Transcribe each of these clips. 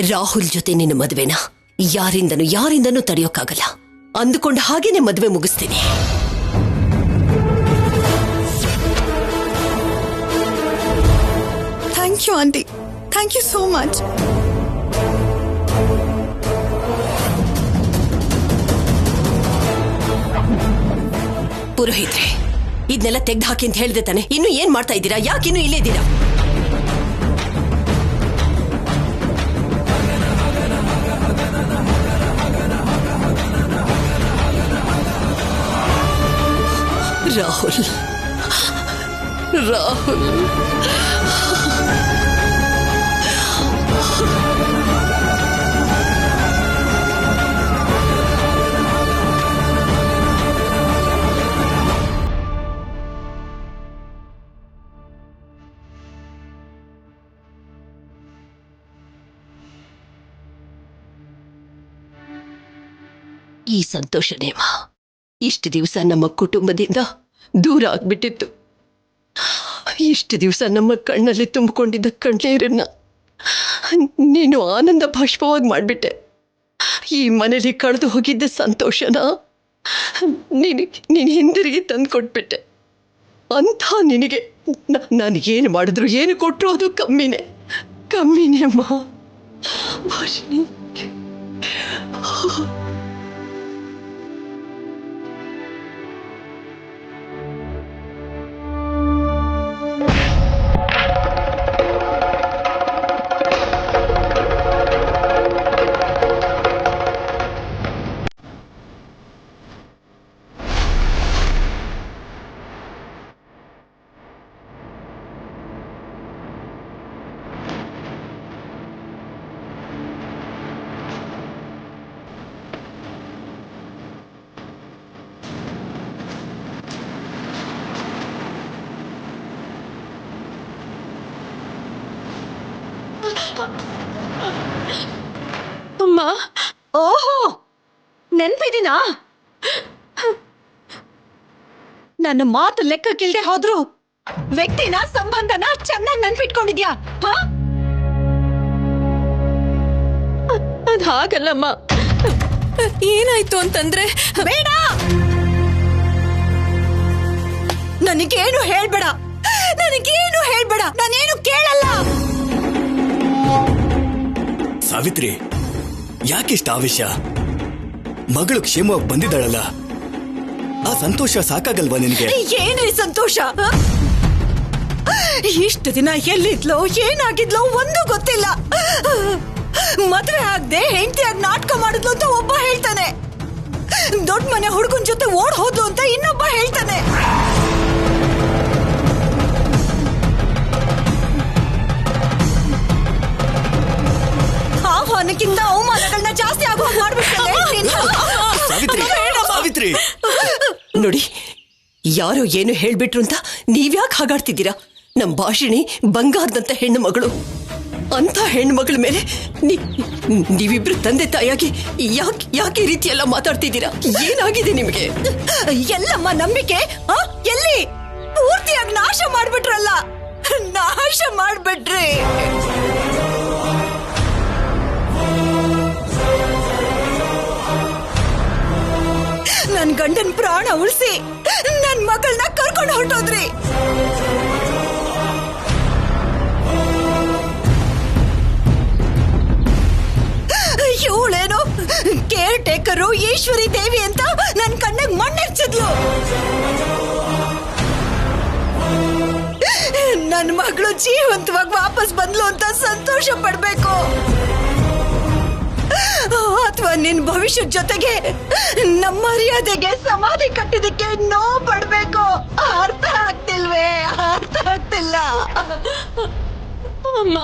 ರಾಹುಲ್ ಜೊತೆ ನಿನ್ನ ಮದುವೆನ ಯಾರಿಂದನೂ ತಡೆಯೋಕ್ಕಾಗಲ್ಲ. ಅಂದುಕೊಂಡ ಹಾಗೇನೆ ಮದುವೆ ಮುಗಿಸ್ತೀನಿ. Thank you aunty, thank you so much. ಪುರೋಹಿತ್ರೆ, ಇದನ್ನೆಲ್ಲ ತೆಗ್ದು ಹಾಕಿ ಅಂತ ಹೇಳ್ದೆ ತಾನೆ. ಇನ್ನು ಏನ್ ಮಾಡ್ತಾ ಇದ್ದೀರಾ? ಯಾಕಿನ್ನು ಇಲ್ಲೇ ಇದ್ದೀರಾ? ರಾಹುಲ್, ರಾಹುಲ್, ಈ ಸಂತೋಷನೇಮ ಇಷ್ಟು ದಿವಸ ನಮ್ಮ ಕುಟುಂಬದಿಂದ ದೂರ ಆಗ್ಬಿಟ್ಟಿತ್ತು. ಇಷ್ಟು ದಿವಸ ನಮ್ಮ ಕಣ್ಣಲ್ಲಿ ತುಂಬಿಕೊಂಡಿದ್ದ ಕಣ್ಣೀರನ್ನ ನೀನು ಆನಂದ ಭಾಷ್ಪವಾಗಿ ಮಾಡಿಬಿಟ್ಟೆ. ಈ ಮನೇಲಿ ಕಳೆದು ಹೋಗಿದ್ದ ಸಂತೋಷನ ನೀನು ಹಿಂದಿರುಗಿ ತಂದು ಕೊಟ್ಬಿಟ್ಟೆ. ಅಂಥ ನಿನಗೆ ನನಗೇನು ಮಾಡಿದ್ರು ಏನು ಕೊಟ್ಟರು ಅದು ಕಮ್ಮಿನೇ ಅಮ್ಮ. ಭಾಷಿಣಿ, ಅಮ್ಮ. ಓಹೋ, ನೆನ್ಪಿದೀನಾ? ನನ್ನ ಮಾತು ಲೆಕ್ಕಕ್ಕಿಲ್ದೆ ಹೋದ್ರು ವ್ಯಕ್ತಿನ ಸಂಬಂಧನ ಚೆನ್ನಾಗಿ ನೆನ್ಪಿಟ್ಕೊಂಡಿದ್ಯಾ? ಅದ್ ಹಾಗಲ್ಲಮ್ಮ. ಏನಾಯ್ತು ಅಂತಂದ್ರೆ ಬೇಡ, ನನಗೇನು ಹೇಳ್ಬೇಡ, ನಾನೇನು ಕೇಳಲ್ಲ. ಸಾವಿತ್ರಿ, ಯಾಕಿಷ್ಟ ಆವೇಶ? ಮಗಳು ಕ್ಷೇಮವಾಗಿ ಬಂದಿದ್ದಾಳಲ್ಲ, ಆ ಸಂತೋಷ ಸಾಕಾಗಲ್ವಾ ನಿನಗೆ? ಏನ್ರಿ ಸಂತೋಷ? ಇಷ್ಟು ದಿನ ಎಲ್ಲಿದ್ಲೋ ಏನಾಗಿದ್ಲೋ ಒಂದು ಗೊತ್ತಿಲ್ಲ. ಮದುವೆ ಆಗದೆ ಹೆಂಡತಿಯಾಗಿ ನಾಟಕ ಮಾಡಿದ್ಲು ಅಂತ ಒಬ್ಬ ಹೇಳ್ತಾನೆ, ದೊಡ್ಡ ಮನೆ ಹುಡುಗನ ಜೊತೆ ಓಡ್ ಹೋದ್ಲು ಅಂತ ಇನ್ನೊಬ್ಬ ಹೇಳ್ತಾನೆ. ಆಹ್ವಾನಕ್ಕಿಂತ ಅವಮಾನಗಳನ್ನ ಜಾಸ್ತಿ ಆಗುವ ಮಾಡ್ಬಿಡ್ತಾನೆ. ಸಾವಿತ್ರಿ, ನೋಡಿ, ಯಾರೋ ಏನು ಹೇಳ್ಬಿಟ್ರು ಅಂತ ನೀವ್ಯಾಕೆ ಹಾಗಾಡ್ತಿದ್ದೀರಾ? ನಮ್ ಭಾಷಿಣಿ ಬಂಗಾರದಂತ ಹೆಣ್ಣು ಮಗಳು. ಅಂತ ಹೆಣ್ಮಗಳ ಮೇಲೆ ನೀವಿಬ್ರು ತಂದೆ ತಾಯಾಗಿ ಯಾಕೆ ಈ ರೀತಿ ಎಲ್ಲ ಮಾತಾಡ್ತಿದ್ದೀರಾ? ಏನಾಗಿದೆ ನಿಮಗೆ? ಎಲ್ಲಮ್ಮ ನಂಬಿಕೆ ಎಲ್ಲಿ? ಪೂರ್ತಿಯಾಗಿ ನಾಶ ಮಾಡ್ಬಿಟ್ರಲ್ಲ, ನಾಶ ಮಾಡ್ಬಿಟ್ರಿ. ನನ್ ಗಂಡನ್ ಪ್ರಾಣ ಉಳಿಸಿ ನನ್ ಮಗಳನ್ನ ಕರ್ಕೊಂಡು ಹೊರಟೋದ್ರಿ. ಇವಳೇನೋ ಕೇರ್ ಟೇಕರು ಈಶ್ವರಿ ದೇವಿ ಅಂತ ನನ್ ಕಣ್ಣಿಗೆ ಮಣ್ಣೆರ್ಚಿದ್ಲು. ನನ್ ಮಗಳು ಜೀವಂತವಾಗಿ ವಾಪಸ್ ಬಂದ್ಲು ಅಂತ ಸಂತೋಷ ಪಡ್ಬೇಕು, ಅಥವಾ ನಿನ್ ಭವಿಷ್ಯದ ಜೊತೆಗೆ ನಮ್ಮ ಮರ್ಯಾದೆಗೆ ಸಮಾಧಿ ಕಟ್ಟಿದಕ್ಕೆ ನೋವು ಪಡ್ಬೇಕು? ಅರ್ಥ ಆಗ್ತಿಲ್ವೇ? ಅರ್ಥ ಆಗ್ತಿಲ್ಲ ಅಮ್ಮ.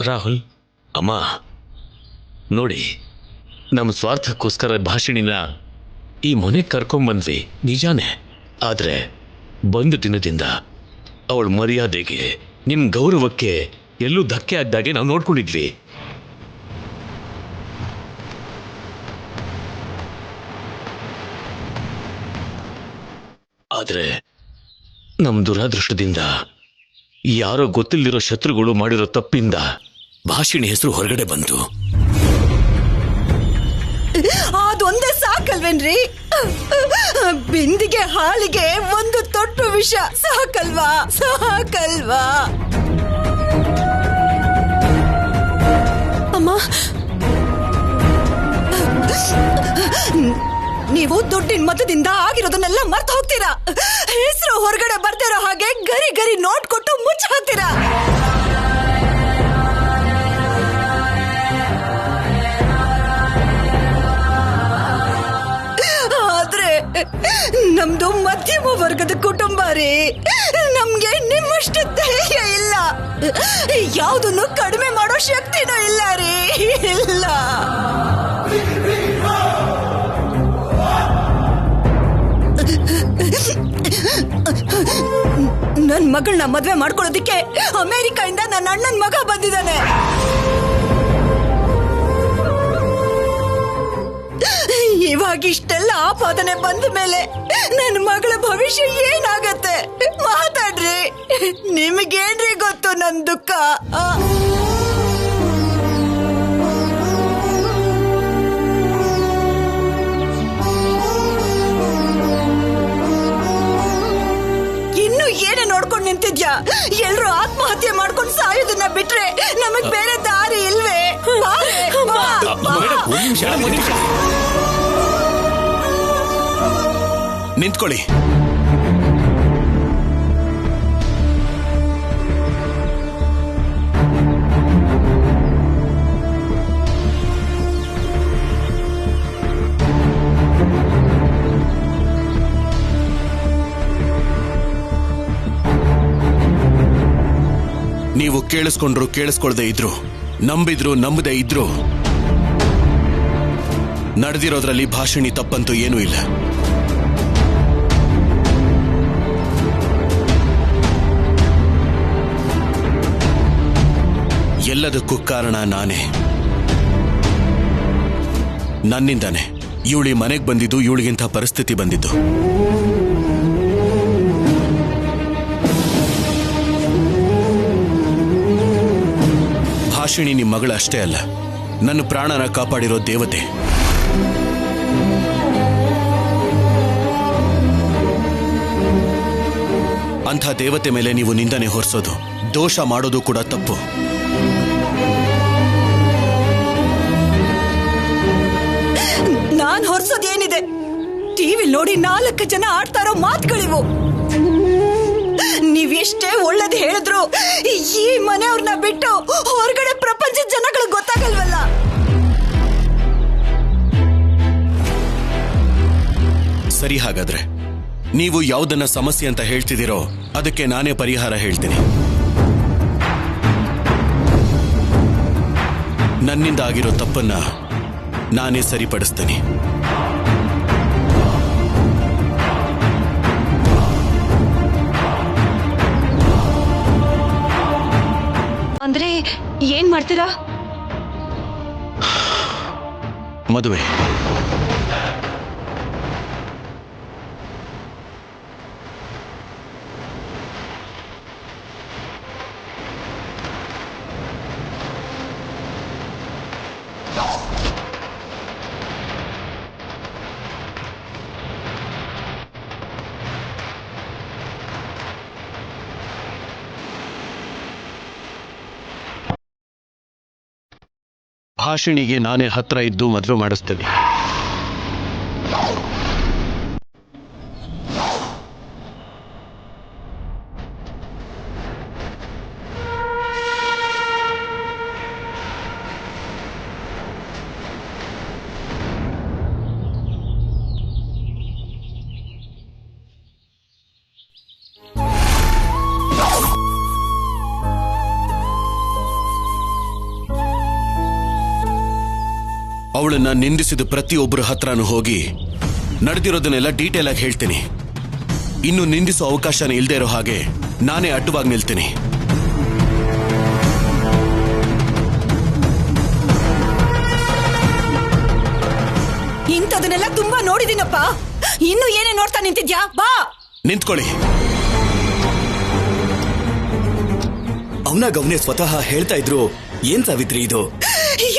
ರಾಹುಲ್, ಅಮ್ಮ ನೋಡಿ, ನಮ್ಮ ಸ್ವಾರ್ಥಕ್ಕೋಸ್ಕರ ಭಾಷಿಣಿನ ಈ ಮನೆಗೆ ಕರ್ಕೊಂಬಂದ್ವಿ ನಿಜಾನೇ. ಆದರೆ ಬಂದ ದಿನದಿಂದ ಅವಳ ಮರ್ಯಾದೆಗೆ, ನಿಮ್ಮ ಗೌರವಕ್ಕೆ ಎಲ್ಲೂ ಧಕ್ಕೆ ಆಗ್ದಾಗೆ ನಾವು ನೋಡ್ಕೊಂಡಿದ್ವಿ. ಆದರೆ ನಮ್ಮ ದುರಾದೃಷ್ಟದಿಂದ ಯಾರೋ ಗೊತ್ತಿಲ್ದಿರೋ ಶತ್ರುಗಳು ಮಾಡಿರೋ ತಪ್ಪಿಂದ ಭಾಷಿಣಿ ಹೆಸರು ಹೊರಗಡೆ ಬಂತು. ಅದೊಂದೇ ಸಾಕಲ್ವೇನ್ರಿ? ಬಿಂದಿಗೆ ಹಾಲಿಗೆ ಒಂದು ತೊಟ್ಟು ವಿಷ ಸಾಕಲ್ವಾ? ಸಾಕಲ್ವಾ? ಅಮ್ಮ, ನೀವು ದುಡ್ಡಿನ ಮತದಿಂದ ಆಗಿರೋದನ್ನೆಲ್ಲ ಮರ್ತು ಹೋಗ್ತೀರಾ. ಹೆಸರು ಹೊರಗಡೆ ಬರ್ತಿರೋ ಹಾಗೆ ಗರಿ ಗರಿ ನೋಟ್ ಕೊಟ್ಟು ಮುಚ್ಚ ಹಾಕ್ತೀರಾ. ಆದ್ರೆ ನಮ್ದು ಮಧ್ಯಮ ವರ್ಗದ ಕುಟುಂಬ ರೀ. ನಮ್ಗೆ ನಿಮ್ಮಷ್ಟು ಧೈರ್ಯ ಇಲ್ಲ, ಯಾವುದನ್ನು ಕಡಿಮೆ ಮಾಡೋ ಶಕ್ತಿನೂ ಇಲ್ಲ ರೀ. ಇಲ್ಲ. ನನ್ ಮಗಳನ್ನ ಮದ್ವೆ ಮಾಡ್ಕೊಳ್ಳೋದಿಕ್ಕೆ ಅಮೆರಿಕದಿಂದ ನನ್ನ ಅಣ್ಣನ್ ಮಗ ಬಂದಿದ್ದಾನೆ. ಇವಾಗ ಇಷ್ಟೆಲ್ಲ ಆಪಾದನೆ ಬಂದ ಮೇಲೆ ನನ್ನ ಮಗಳ ಭವಿಷ್ಯ ಏನಾಗತ್ತೆ? ಮಾತಾಡ್ರಿ. ನಿಮಗೇನ್ರಿ ಗೊತ್ತು ನನ್ ದುಃಖ? ಇನ್ನು ಏನೇ ನೋಡ್ಕೊಂಡು ನಿಂತಿದ್ಯಾ? ಎಲ್ರು ಆತ್ಮಹತ್ಯೆ ಮಾಡ್ಕೊಂಡು ಸಾಯೋದನ್ನ ಬಿಟ್ರೆ ನಮಗ್ ಬೇರೆ ದಾರಿ ಇಲ್ವೇ? ನಿಂತ್ಕೊಳ್ಳಿ. ನೀವು ಕೇಳಿಸ್ಕೊಂಡ್ರು ಕೇಳಿಸ್ಕೊಳ್ದೆ ಇದ್ರು, ನಂಬಿದ್ರು ನಂಬದೇ ಇದ್ರು, ನಡೆದಿರೋದ್ರಲ್ಲಿ ಭಾಷಿಣಿ ತಪ್ಪಂತೂ ಏನೂ ಇಲ್ಲ. ಎಲ್ಲದಕ್ಕೂ ಕಾರಣ ನಾನೇ. ನನ್ನಿಂದಾನೆ ಇವಳಿ ಮನೆಗೆ ಬಂದಿದ್ದು, ಇವಳಿಗಿಂತ ಪರಿಸ್ಥಿತಿ ಬಂದಿದ್ದು. ಭಾಷಿಣಿ ನಿಮ್ಮ ಮಗಳು ಅಷ್ಟೇ ಅಲ್ಲ, ನನ್ನ ಪ್ರಾಣನ ಕಾಪಾಡಿರೋ ದೇವತೆ. ಅಂಥ ದೇವತೆ ಮೇಲೆ ನೀವು ನಿಂದನೆ ಹೊರಿಸೋದು, ದೋಷ ಮಾಡೋದು ಕೂಡ ತಪ್ಪು. ನಾನ್ ಹೊರಸೋದೇನಿದೆ? ಟಿವಿ ನೋಡಿ 4 ಜನ ಆಡ್ತಾ ಇರೋ ಮಾತುಗಳಿವು. ನೀವೆಷ್ಟೇ ಒಳ್ಳೇದು ಹೇಳಿದ್ರು ಈ ಮನೆಯವ್ರನ್ನ ಬಿಟ್ಟು ಹೊರಗಡೆ ಪ್ರಪಂಚದ ಜನಗಳಿಗೆ ಗೊತ್ತಾಗಲ್ವಲ್ಲ. ಸರಿ, ಹಾಗಾದ್ರೆ ನೀವು ಯಾವುದನ್ನ ಸಮಸ್ಯೆ ಅಂತ ಹೇಳ್ತಿದ್ದೀರೋ ಅದಕ್ಕೆ ನಾನೇ ಪರಿಹಾರ ಹೇಳ್ತೀನಿ. ನನ್ನಿಂದ ಆಗಿರೋ ತಪ್ಪನ್ನ ನಾನೇ ಸರಿಪಡಿಸ್ತೀನಿ. ಅಂದ್ರೆ ಏನ್ ಮಾಡ್ತೀರಾ? ಮದುವೆ. ಭಾಷಿಣಿಗೆ ನಾನೇ ಹತ್ರ ಇದ್ದು ಮದುವೆ ಮಾಡಿಸ್ತೇನೆ. ಅವಳನ್ನ ನಿಂದಿಸಿದ ಪ್ರತಿಯೊಬ್ಬರ ಹತ್ರನೂ ಹೋಗಿ ನಡೆದಿರೋದನ್ನೆಲ್ಲ ಡೀಟೇಲ್ ಆಗಿ ಹೇಳ್ತೀನಿ. ಇನ್ನು ನಿಂದಿಸೋ ಅವಕಾಶನೇ ಇಲ್ಲದೆ ಇರೋ ಹಾಗೆ ನಾನೇ ಅಡ್ಡವಾಗಿ ನಿಲ್ತೀನಿ. ಇಂಥದನ್ನೆಲ್ಲ ತುಂಬಾ ನೋಡಿದೀನಪ್ಪ. ಇನ್ನು ಏನೇ ನೋಡ್ತಾ ನಿಂತಿದ್ಯಾ? ಬಾ, ನಿಂತ್ಕೊಳ್ಳಿ. ಅವನಾಗವನೇ ಸ್ವತಃ ಹೇಳ್ತಾ ಇದ್ರು. ಏನ್ ಸಾವಿತ್ರಿ ಇದು?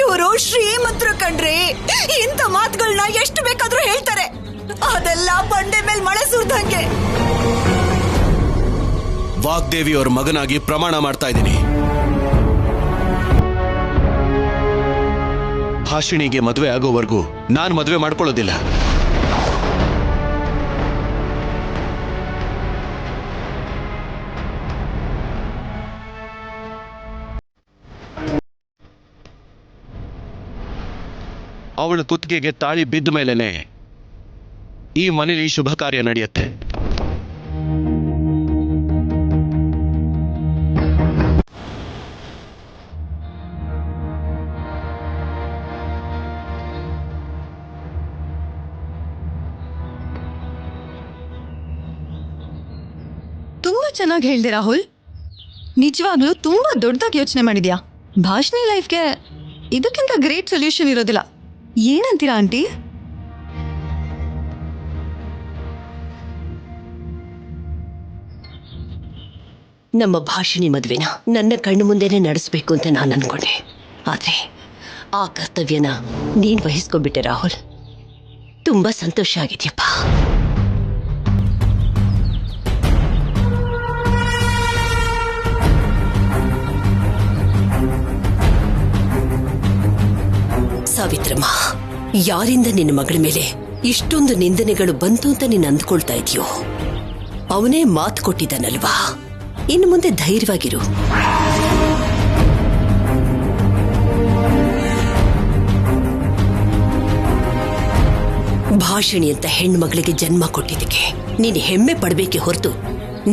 ಇವರು ಶ್ರೀಮಂತರು ಕಣ್ರಿ, ಇಂಥ ಮಾತುಗಳನ್ನ ಎಷ್ಟು ಬೇಕಾದ್ರೂ ಹೇಳ್ತಾರೆ. ಅದೆಲ್ಲ ಬಂಡೆ ಮೇಲೆ ಮಳೆ ಸುರಿದಂಗೆ. ವಾಗ್ದೇವಿ ಅವ್ರ ಮಗನಾಗಿ ಪ್ರಮಾಣ ಮಾಡ್ತಾ ಇದ್ದೀನಿ. ಭಾಷಿಣಿಗೆ ಮದುವೆ ಆಗೋವರೆಗೂ ನಾನು ಮದುವೆ ಮಾಡ್ಕೊಳ್ಳೋದಿಲ್ಲ. ಅವಳ ಕುತ್ತಿಗೆಗೆ ತಾಳಿ ಬಿದ್ದ ಮೇಲೇನೆ ಈ ಮನೇಲಿ ಶುಭ ಕಾರ್ಯ ನಡೆಯುತ್ತೆ. ತುಂಬಾ ಚೆನ್ನಾಗಿ ಹೇಳ್ದೆ ರಾಹುಲ್. ನಿಜವಾಗ್ಲೂ ತುಂಬಾ ದೊಡ್ಡದಾಗಿ ಯೋಚನೆ ಮಾಡಿದ್ಯಾ. ಭಾಷಣಿ ಲೈಫ್ಗೆ ಇದಕ್ಕಿಂತ ಗ್ರೇಟ್ ಸೊಲ್ಯೂಷನ್ ಇರೋದಿಲ್ಲ. ಏನಂತೀರಾ ಆಂಟಿ? ನಮ್ಮ ಭಾಷಿಣಿ ಮದುವೆನ ನನ್ನ ಕಣ್ಣು ಮುಂದೆನೆ ನಡೆಸಬೇಕು ಅಂತ ನಾನು ಅನ್ಕೊಂಡೆ. ಆದ್ರೆ ಆ ಕರ್ತವ್ಯನ ನೀನ್ ವಹಿಸ್ಕೊಂಡ್ಬಿಟ್ಟೆ ರಾಹುಲ್. ತುಂಬಾ ಸಂತೋಷ ಆಗಿದ್ಯಪ್ಪ. ಸಾವಿತ್ರಮ್ಮ, ಯಾರಿಂದ ನಿನ್ನ ಮಗಳ ಮೇಲೆ ಇಷ್ಟೊಂದು ನಿಂದನೆಗಳು ಬಂತು ಅಂತ ನೀನು ಅಂದ್ಕೊಳ್ತಾ ಇದೆಯೋ, ಅವನೇ ಮಾತು ಕೊಟ್ಟಿದ್ದಾನಲ್ವಾ. ಇನ್ನು ಮುಂದೆ ಧೈರ್ಯವಾಗಿರು. ಭಾಷಿಣಿ ಅಂತ ಹೆಣ್ಮಗಳಿಗೆ ಜನ್ಮ ಕೊಟ್ಟಿದ್ದಕ್ಕೆ ನೀನು ಹೆಮ್ಮೆ ಪಡಬೇಕೆ ಹೊರತು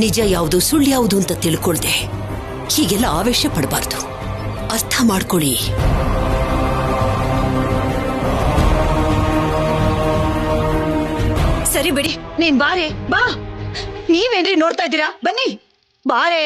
ನಿಜ ಯಾವುದು ಸುಳ್ಳು ಯಾವುದು ಅಂತ ತಿಳ್ಕೊಳ್ದೆ ಹೀಗೆಲ್ಲ ಆವೇಶ ಪಡಬಾರ್ದು. ಅರ್ಥ ಮಾಡ್ಕೊಳ್ಳಿ. ಸರಿ ಬಿಡಿ, ನೀನ್ ಬಾರೆ ಬಾ. ನೀವೇನ್ರಿ ನೋಡ್ತಾ ಇದ್ದೀರಾ? ಬನ್ನಿ ಬಾರೆ.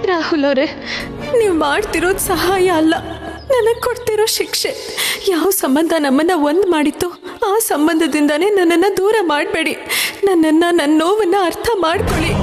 ರಾಹುಲ್ ಅವರೇ, ನೀವು ಮಾಡ್ತಿರೋದು ಸಹಾಯ ಅಲ್ಲ, ನನಗೆ ಕೊಡ್ತಿರೋ ಶಿಕ್ಷೆ. ಯಾವ ಸಂಬಂಧ ನಮ್ಮನ್ನ ಒಂದು ಮಾಡಿತ್ತು ಆ ಸಂಬಂಧದಿಂದಾನೇ ನನ್ನನ್ನು ದೂರ ಮಾಡಬೇಡಿ. ನನ್ನ ನೋವನ್ನ ಅರ್ಥ ಮಾಡ್ಕೊಳ್ಳಿ.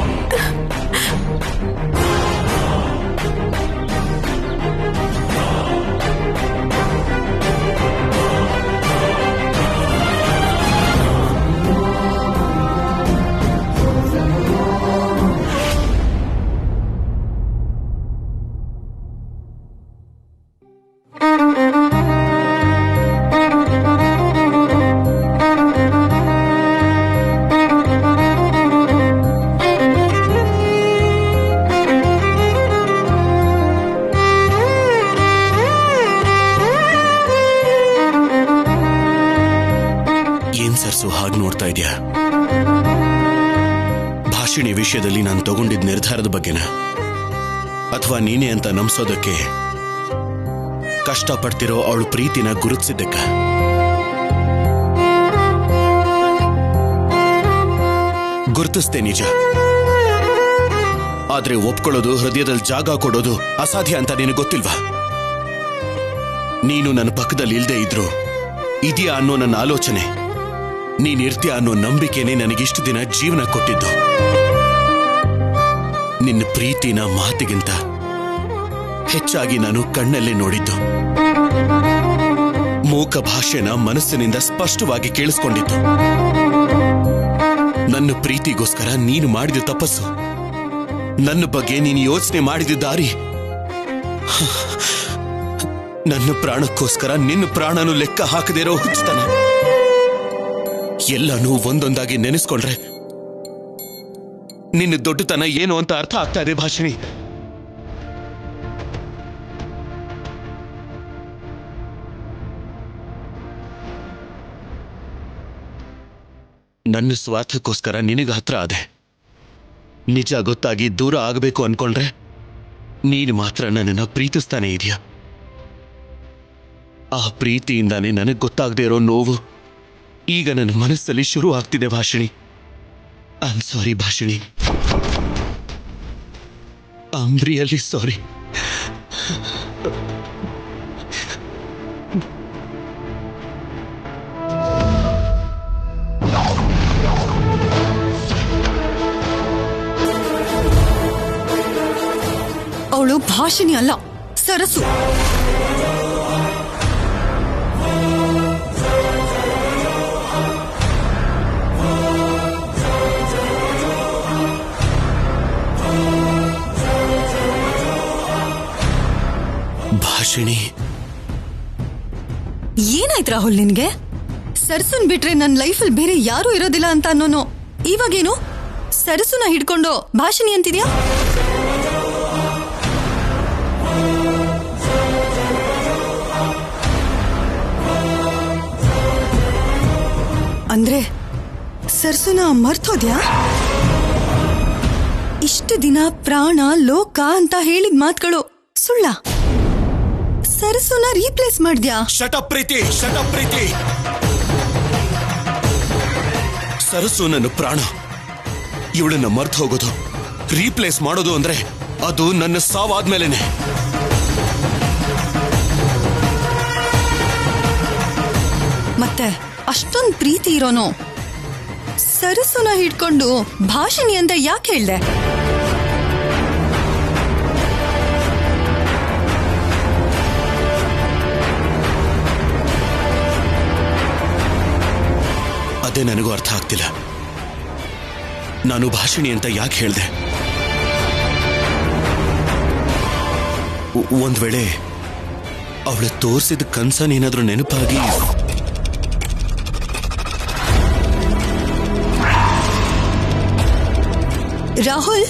ಹಾಗೆ ನೋಡ್ತಾ ಇದೆಯಾ? ಭಾಷಿಣಿ ವಿಷಯದಲ್ಲಿ ನಾನು ತಗೊಂಡಿದ್ದ ನಿರ್ಧಾರದ ಬಗ್ಗೆನ, ಅಥವಾ ನೀನೇ ಅಂತ ನಂಬಿಸೋದಕ್ಕೆ ಕಷ್ಟಪಡ್ತಿರೋ ಅವಳು ಪ್ರೀತಿನ ಗುರುತಿಸಿದ್ದಕ್ಕ? ಗುರುತಿಸ್ತೆ ನಿಜ, ಆದ್ರೆ ಒಪ್ಕೊಳ್ಳೋದು, ಹೃದಯದಲ್ಲಿ ಜಾಗ ಕೊಡೋದು ಅಸಾಧ್ಯ ಅಂತ ನಿನಗೆ ಗೊತ್ತಿಲ್ವಾ? ನೀನು ನನ್ನ ಪಕ್ಕದಲ್ಲಿ ಇಲ್ದೇ ಇದ್ರು ಇದೆಯಾ ಅನ್ನೋ ನನ್ನ ಆಲೋಚನೆ, ನೀನಿರ್ತೀಯ ಅನ್ನೋ ನಂಬಿಕೆನೇ ನನಗಿಷ್ಟು ದಿನ ಜೀವನ ಕೊಟ್ಟಿದ್ದು. ನಿನ್ನ ಪ್ರೀತಿನ ಮಾತಿಗಿಂತ ಹೆಚ್ಚಾಗಿ ನಾನು ಕಣ್ಣಲ್ಲೇ ನೋಡಿದ್ದು, ಮೂಕ ಭಾಷೆನ ಮನಸ್ಸಿನಿಂದ ಸ್ಪಷ್ಟವಾಗಿ ಕೇಳಿಸ್ಕೊಂಡಿದ್ದು. ನನ್ನ ಪ್ರೀತಿಗೋಸ್ಕರ ನೀನು ಮಾಡಿದ ತಪಸ್ಸು, ನನ್ನ ಬಗ್ಗೆ ನೀನು ಯೋಚನೆ ಮಾಡಿದ ದಾರಿ, ನನ್ನ ಪ್ರಾಣಕ್ಕೋಸ್ಕರ ನಿನ್ನ ಪ್ರಾಣನು ಲೆಕ್ಕ ಹಾಕದೇ ಇರೋ ಹುಚ್ಚತನ, ಎಲ್ಲನೂ ಒಂದೊಂದಾಗಿ ನೆನೆಸ್ಕೊಂಡ್ರೆ ನಿನ್ನ ದೊಡ್ಡತನ ಏನು ಅಂತ ಅರ್ಥ ಆಗ್ತಾ ಇದೆ ಭಾಷಿಣಿ. ನನ್ನ ಸ್ವಾರ್ಥಕ್ಕೋಸ್ಕರ ನಿನಗೆ ಹತ್ರ ಆದೆ. ನಿಜ ಗೊತ್ತಾಗಿ ದೂರ ಆಗಬೇಕು ಅನ್ಕೊಂಡ್ರೆ ನೀನು ಮಾತ್ರ ನನ್ನನ್ನು ಪ್ರೀತಿಸ್ತಾನೆ ಇದೆಯಾ. ಆ ಪ್ರೀತಿಯಿಂದಾನೇ ನನಗೆ ಗೊತ್ತಾಗದೇ ಇರೋ ನೋವು ಈಗ ನನ್ನ ಮನಸ್ಸಲ್ಲಿ ಶುರು ಆಗ್ತಿದೆ Bhashini. I am sorry Bhashini, I am really sorry. ಅವಳು ಭಾಷಿಣಿ ಅಲ್ಲ, ಸರಸು. ಭಾಷಿಣಿ, ಏನಾಯ್ತು ರಾಹುಲ್ ನಿನ್ಗೆ? ಸರಸುನ್ ಬಿಟ್ರೆ ನನ್ನ ಲೈಫಲ್ಲಿ ಬೇರೆ ಯಾರೂ ಇರೋದಿಲ್ಲ ಅಂತ ಅನ್ನೋನು ಇವಾಗೇನು ಸರಸುನ ಹಿಡ್ಕೊಂಡು ಭಾಷಿಣಿ ಅಂತಿದ್ಯಾ? ಅಂದ್ರೆ ಸರಸುನ ಮರ್ತೋದ್ಯಾ? ಇಷ್ಟು ದಿನ ಪ್ರಾಣ ಲೋಕ ಅಂತ ಹೇಳಿದ ಮಾತುಗಳು ಸುಳ್ಳ? ಸರಸುನ ರೀಪ್ಲೇಸ್ ಮಾಡ್ದ್ಯಾ? ಶಟ್ ಅಪ್ ಪ್ರೀತಿ, ಶಟ್ ಅಪ್ ಪ್ರೀತಿ. ಸರಸು ನನ್ನ ಪ್ರಾಣ. ಇವಳನ್ನ ಮರ್ತು ಹೋಗೋದು, ರೀಪ್ಲೇಸ್ ಮಾಡೋದು ಅಂದ್ರೆ ಅದು ನನ್ನ ಸಾವಾದ್ಮೇಲೆನೆ. ಮತ್ತೆ ಅಷ್ಟೊಂದು ಪ್ರೀತಿ ಇರೋನು ಸರಸುನ ಹಿಡ್ಕೊಂಡು ಭಾಷಿಣಿ ಅಂತ ಯಾಕೆ ಹೇಳ್ದೆ? ಅದೇ ನನಗೂ ಅರ್ಥ ಆಗ್ತಿಲ್ಲ. ನಾನು ಭಾಷಿಣಿ ಅಂತ ಯಾಕೆ ಹೇಳ್ದೆ? ಒಂದ್ ವೇಳೆ ಅವಳು ತೋರಿಸಿದ ಕನ್ಸನೇನಾದ್ರೂ ನೆನಪಾಗಿ ರಾಹುಲ್,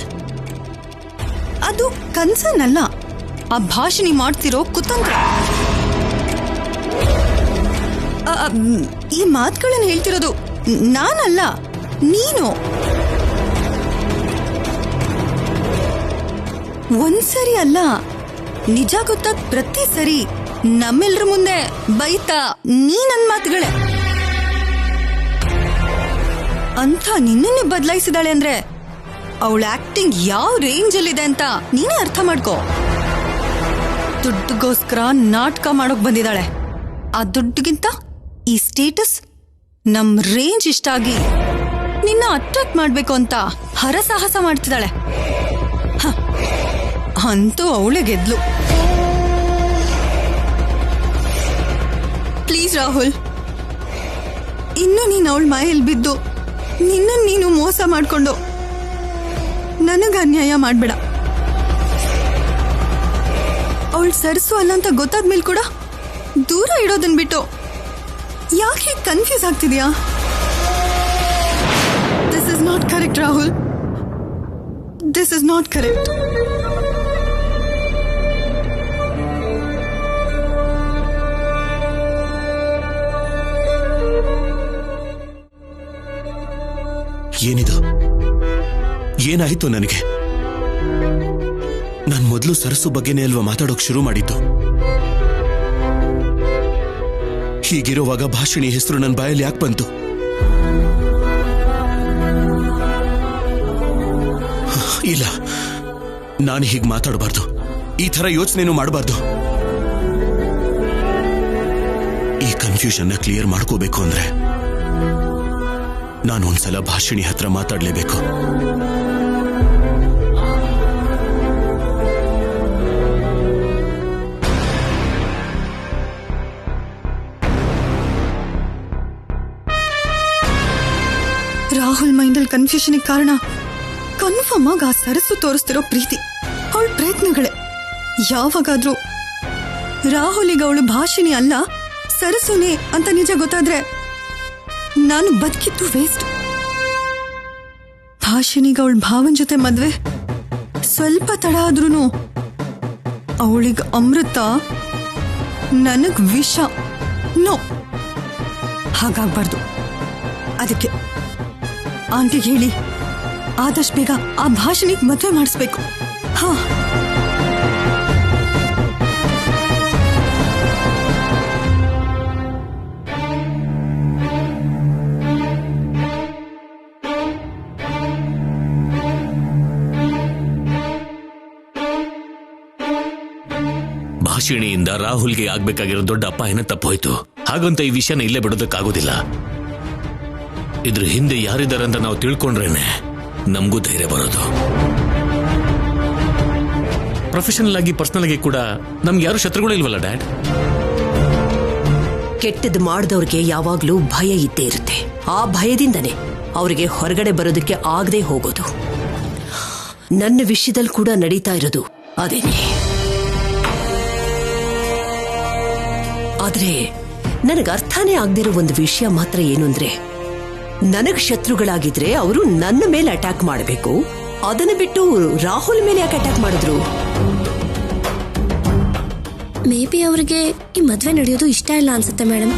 ಅದು ಕನ್ಸನ್ನಲ್ಲ, ಆ ಭಾಷಿಣಿ ಮಾಡ್ತಿರೋ ಕುತಂತ್ರ. ಈ ಮಾತುಗಳನ್ನ ಹೇಳ್ತಿರೋದು ನಾನಲ್ಲ, ನೀನು. ಒಂದ್ಸರಿ ಅಲ್ಲ, ನಿಜ ಗೊತ್ತಾದ ಪ್ರತಿ ಸರಿ ನಮ್ಮೆಲ್ರ ಮುಂದೆ ಬೈತಾ ನೀ ನನ್ ಮಾತುಗಳೇ. ಅಂತ ನಿನ್ನನ್ನೇ ಬದಲಾಯಿಸಿದಾಳೆ ಅಂದ್ರೆ ಅವಳ ಆಕ್ಟಿಂಗ್ ಯಾವ ರೇಂಜ್ ಅಲ್ಲಿದೆ ಅಂತ ನೀನೇ ಅರ್ಥ ಮಾಡ್ಕೋ. ದುಡ್ಡುಗೋಸ್ಕರ ನಾಟಕ ಮಾಡೋಕ್ ಬಂದಿದ್ದಾಳೆ. ಆ ದುಡ್ಡಿಗಿಂತ ಈ ಸ್ಟೇಟಸ್, ನಮ್ ರೇಂಜ್ ಇಷ್ಟ ಆಗಿ ನಿನ್ನ ಅಟ್ರಾಕ್ಟ್ ಮಾಡ್ಬೇಕು ಅಂತ ಹರಸಾಹಸ ಮಾಡ್ತಿದ್ದಾಳೆ. ಅಂತೂ ಅವಳೆ ಗೆದ್ಲು. ಪ್ಲೀಸ್ ರಾಹುಲ್, ಇನ್ನು ನೀನು ಅವಳ ಮಾಯಲ್ಲಿ ಬಿದ್ದು ನಿನ್ನ ನೀನು ಮೋಸ ಮಾಡ್ಕೊಂಡು ನನಗೆ ಅನ್ಯಾಯ ಮಾಡ್ಬೇಡ. ಅವಳು ಸರಸು ಅಲ್ಲ ಅಂತ ಗೊತ್ತಾದ್ಮೇಲೆ ಕೂಡ ದೂರ ಇಡೋದನ್ ಬಿಟ್ಟು ಯಾಕೆ ಕನ್ಫ್ಯೂಸ್ ಆಗ್ತಿದ್ಯಾ? This is not correct Rahul, this is not correct. ಏನಿದು? ಏನಾಯ್ತು ನನಗೆ? ನಾನು ಮೊದಲು ಸರಸು ಬಗ್ಗೆನೇ ಅಲ್ವಾ ಮಾತಾಡೋಕ್ ಶುರು ಮಾಡಿದ್ದು. ಹೀಗಿರುವಾಗ ಭಾಷಿಣಿ ಹೆಸರು ನನ್ನ ಬಾಯಲ್ಲಿ ಯಾಕೆ ಬಂತು? ಇಲ್ಲ, ನಾನು ಹೀಗೆ ಮಾತಾಡಬಾರ್ದು, ಈ ತರ ಯೋಚನೆನೂ ಮಾಡಬಾರ್ದು. ಈ ಕನ್ಫ್ಯೂಷನ್ನ ಕ್ಲಿಯರ್ ಮಾಡ್ಕೋಬೇಕು ಅಂದ್ರೆ ನಾನು ಒಂದ್ಸಲ ಭಾಷಿಣಿ ಹತ್ರ ಮಾತಾಡ್ಲೇಬೇಕು. ರಾಹುಲ್ ಮೈಂಡಲ್ ಕನ್ಫ್ಯೂಷನ್ ಕಾರಣ ಕನ್ಫರ್ಮ್ ಆಗಿ ಆ ಸರಸು ತೋರಿಸ್ತಿರೋ ಪ್ರೀತಿ, ಅವಳ ಪ್ರಯತ್ನಗಳೇ. ಯಾವಾಗಾದ್ರೂ ರಾಹುಲಿಗೆ ಅವಳು ಭಾಷಿಣಿ ಅಲ್ಲ ಸರಸುನೇ ಅಂತ ನಿಜ ಗೊತ್ತಾದ್ರೆ ನಾನು ಬದುಕಿದ್ದು ವೇಸ್ಟ್. ಭಾಷಿಣಿಗೆ ಅವಳ ಭಾವನ್ ಜೊತೆ ಮದ್ವೆ ಸ್ವಲ್ಪ ತಡ ಆದ್ರೂ ಅವಳಿಗೆ ಅಮೃತ, ನನಗ್ ವಿಷ. ನೋ, ಹಾಗಾಗ್ಬಾರ್ದು. ಅದಕ್ಕೆ ಆಂಟಿಗೆ ಹೇಳಿ ಆದಷ್ಟು ಬೇಗ ಆ ಭಾಷಿಣಿಗೆ ಮದುವೆ ಮಾಡಿಸ್ಬೇಕು. ಹಾ. ಭಾಷಿಣಿಯಿಂದ ರಾಹುಲ್ಗೆ ಆಗ್ಬೇಕಾಗಿರೋ ದೊಡ್ಡ ಅಪಾಯನ ತಪ್ಪೋಯ್ತು. ಹಾಗಂತ ಈ ವಿಷಯನ ಇಲ್ಲೇ ಬಿಡೋದಕ್ಕಾಗೋದಿಲ್ಲ. ಇದ್ರ ಹಿಂದೆ ಯಾರಿದಾರಂತ ನಾವು ತಿಳ್ಕೊಂಡ್ರೇನೆ ನಮಗೂ ಧೈರ್ಯ ಬರೋದು. ಪ್ರೊಫೆಷನಲ್ ಆಗಿ ಪರ್ಸನಲ್ ಆಗಿ ಕೂಡ ನಮ್ಗೆ ಯಾರು ಶತ್ರುಗಳು ಇಲ್ವಲ್ಲ ಡ್ಯಾಡ್. ಕೆಟ್ಟದ್ದು ಮಾಡಿದವ್ರಿಗೆ ಯಾವಾಗ್ಲೂ ಭಯ ಇದ್ದೇ ಇರುತ್ತೆ. ಆ ಭಯದಿಂದನೇ ಅವರಿಗೆ ಹೊರಗಡೆ ಬರೋದಕ್ಕೆ ಆಗದೆ ಹೋಗೋದು. ನನ್ನ ವಿಷಯದಲ್ಲಿ ಕೂಡ ನಡೀತಾ ಇರೋದು ಅದೇನೆ. ಆದ್ರೆ ನನಗೆ ಅರ್ಥನೇ ಆಗದಿರೋ ಒಂದು ವಿಷಯ ಮಾತ್ರ ಏನು ಅಂದ್ರೆ, ನನಗ್ ಶತ್ರುಗಳಾಗಿದ್ರೆ ಅವರು ನನ್ನ ಮೇಲೆ ಅಟ್ಯಾಕ್ ಮಾಡಬೇಕು, ಅದನ್ನ ಬಿಟ್ಟು ರಾಹುಲ್ ಮೇಲೆ ಯಾಕೆ ಅಟ್ಯಾಕ್ ಮಾಡಿದ್ರು? ಮೇ ಬಿ ಅವರಿಗೆ ಈ ಮದ್ವೆ ನಡೆಯೋದು ಇಷ್ಟ ಇಲ್ಲ ಅನ್ಸುತ್ತೆ ಮೇಡಮ್.